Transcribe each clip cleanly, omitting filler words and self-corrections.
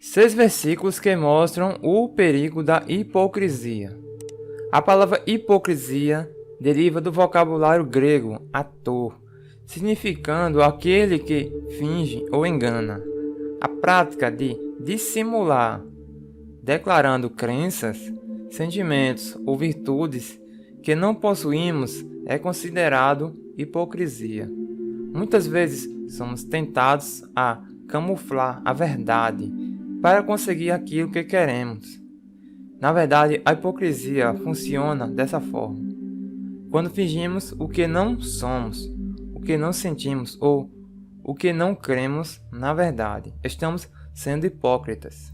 6 versículos que mostram o perigo da hipocrisia. A palavra hipocrisia deriva do vocabulário grego ator, significando aquele que finge ou engana. A prática de dissimular, declarando crenças, sentimentos ou virtudes que não possuímos é considerado hipocrisia. Muitas vezes somos tentados a camuflar a verdade para conseguir aquilo que queremos. Na verdade, a hipocrisia funciona dessa forma. Quando fingimos o que não somos, o que não sentimos ou o que não cremos, na verdade, estamos sendo hipócritas.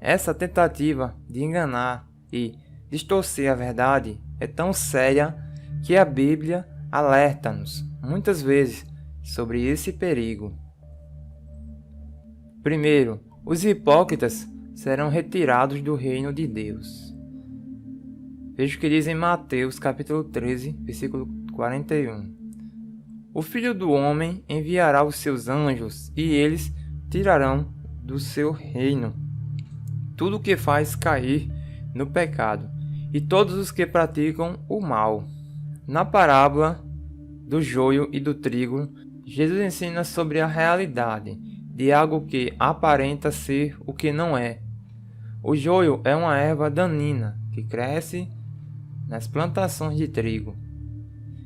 Essa tentativa de enganar e distorcer a verdade é tão séria que a Bíblia alerta-nos muitas vezes sobre esse perigo. Primeiro, os hipócritas serão retirados do reino de Deus. Veja o que diz em Mateus capítulo 13, versículo 41. O Filho do Homem enviará os seus anjos e eles tirarão do seu reino tudo o que faz cair no pecado e todos os que praticam o mal. Na parábola do joio e do trigo, Jesus ensina sobre a realidade de algo que aparenta ser o que não é. O joio é uma erva danina que cresce nas plantações de trigo.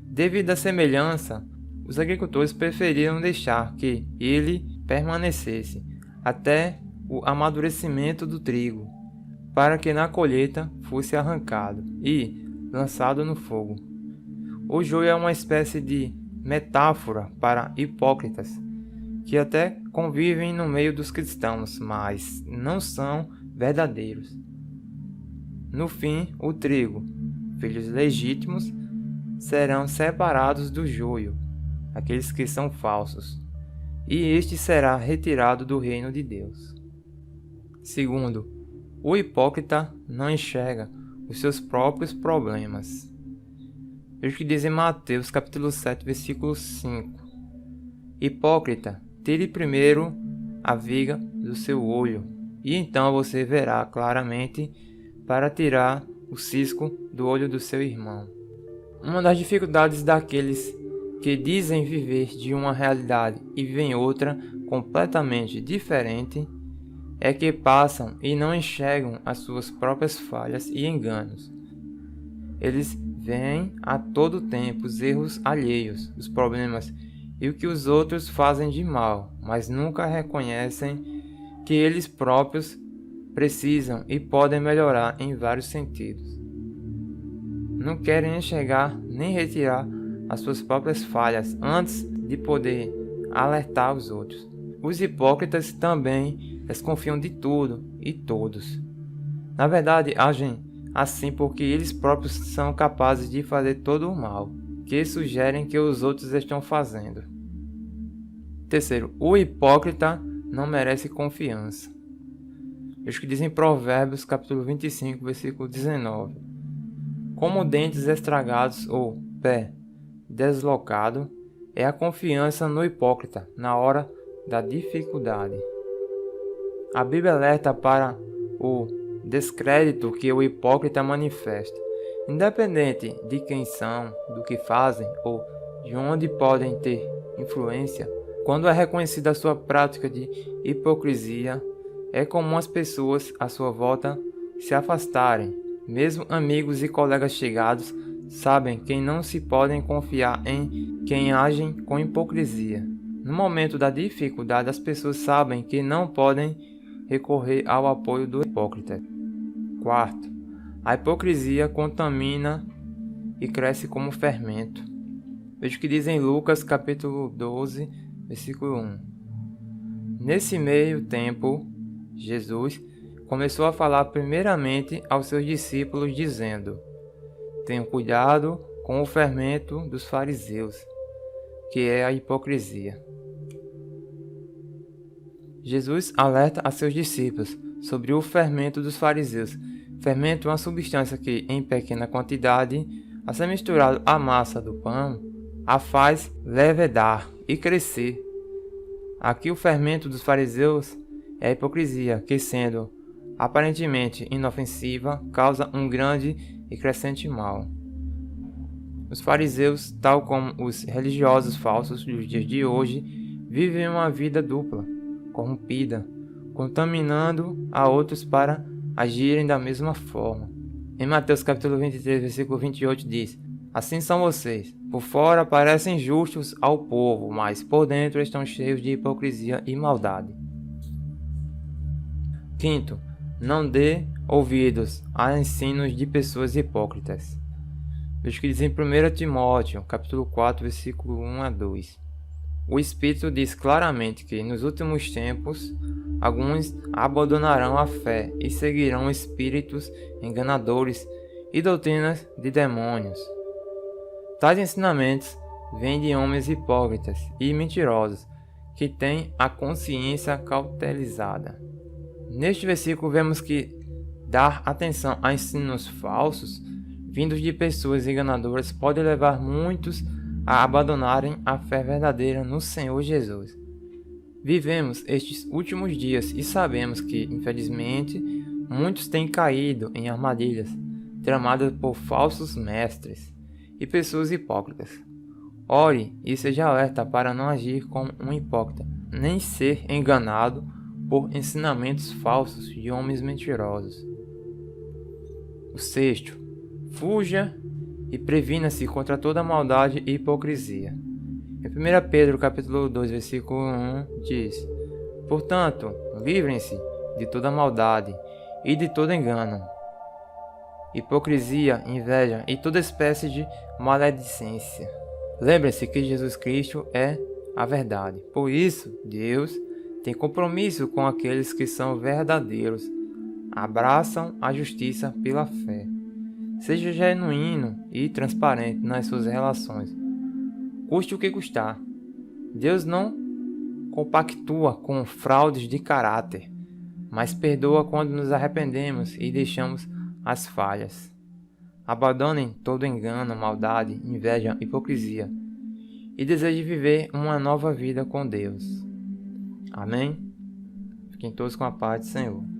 Devido à semelhança, os agricultores preferiram deixar que ele permanecesse até o amadurecimento do trigo, para que na colheita fosse arrancado e lançado no fogo. O joio é uma espécie de metáfora para hipócritas, que até convivem no meio dos cristãos, mas não são verdadeiros. No fim, o trigo, filhos legítimos, serão separados do joio, aqueles que são falsos, e este será retirado do reino de Deus. Segundo, o hipócrita não enxerga os seus próprios problemas. Veja o que diz em Mateus capítulo 7, versículo 5. Hipócrita, tire primeiro a viga do seu olho, e então você verá claramente para tirar o cisco do olho do seu irmão. Uma das dificuldades daqueles que dizem viver de uma realidade e vivem outra completamente diferente é que passam e não enxergam as suas próprias falhas e enganos. Eles veem a todo tempo os erros alheios, os problemas e o que os outros fazem de mal, mas nunca reconhecem que eles próprios precisam e podem melhorar em vários sentidos. Não querem enxergar nem retirar as suas próprias falhas antes de poder alertar os outros. Os hipócritas também desconfiam de tudo e todos. Na verdade, agem assim porque eles próprios são capazes de fazer todo o mal que sugerem que os outros estão fazendo. Terceiro, o hipócrita não merece confiança. Veja o que diz em Provérbios capítulo 25, versículo 19. Como dentes estragados ou pé deslocado é a confiança no hipócrita na hora da dificuldade. A Bíblia alerta para o descrédito que o hipócrita manifesta, independente de quem são, do que fazem ou de onde podem ter influência. Quando é reconhecida a sua prática de hipocrisia, é comum as pessoas à sua volta se afastarem. Mesmo amigos e colegas chegados sabem que não se podem confiar em quem agem com hipocrisia. No momento da dificuldade, as pessoas sabem que não podem recorrer ao apoio do hipócrita. Quarto, a hipocrisia contamina e cresce como fermento. Veja o que diz em Lucas capítulo 12, versículo 1. Nesse meio tempo, Jesus começou a falar primeiramente aos seus discípulos, dizendo: tenham cuidado com o fermento dos fariseus, que é a hipocrisia. Jesus alerta a seus discípulos sobre o fermento dos fariseus. Fermento é uma substância que, em pequena quantidade, a ser misturado à massa do pão, a faz levedar e crescer. Aqui o fermento dos fariseus é a hipocrisia, que, sendo aparentemente inofensiva, causa um grande e crescente mal. Os fariseus, tal como os religiosos falsos dos dias de hoje, vivem uma vida dupla, corrompida, contaminando a outros para agirem da mesma forma. Em Mateus capítulo 23, versículo 28 diz: Assim são vocês, por fora parecem justos ao povo, mas por dentro estão cheios de hipocrisia e maldade. Quinto, não dê ouvidos a ensinos de pessoas hipócritas. Veja que diz em 1 Timóteo, capítulo 4, versículo 1 a 2. O Espírito diz claramente que, nos últimos tempos, alguns abandonarão a fé e seguirão espíritos enganadores e doutrinas de demônios. Tais ensinamentos vêm de homens hipócritas e mentirosos, que têm a consciência cauterizada. Neste versículo vemos que dar atenção a ensinos falsos, vindos de pessoas enganadoras, pode levar muitos a abandonarem a fé verdadeira no Senhor Jesus. Vivemos estes últimos dias e sabemos que, infelizmente, muitos têm caído em armadilhas tramadas por falsos mestres e pessoas hipócritas. Ore e seja alerta para não agir como um hipócrita, nem ser enganado por ensinamentos falsos de homens mentirosos. O sexto, fuja e previna-se contra toda maldade e hipocrisia. Em 1 Pedro capítulo 2, versículo 1 diz: Portanto, livrem-se de toda maldade e de todo engano, hipocrisia, inveja e toda espécie de maledicência. Lembre-se que Jesus Cristo é a verdade. Por isso, Deus tem compromisso com aqueles que são verdadeiros, abraçam a justiça pela fé. Seja genuíno e transparente nas suas relações, custe o que custar. Deus não compactua com fraudes de caráter, mas perdoa quando nos arrependemos e deixamos as falhas. Abandonem todo engano, maldade, inveja, hipocrisia e desejem viver uma nova vida com Deus. Amém? Fiquem todos com a paz do Senhor.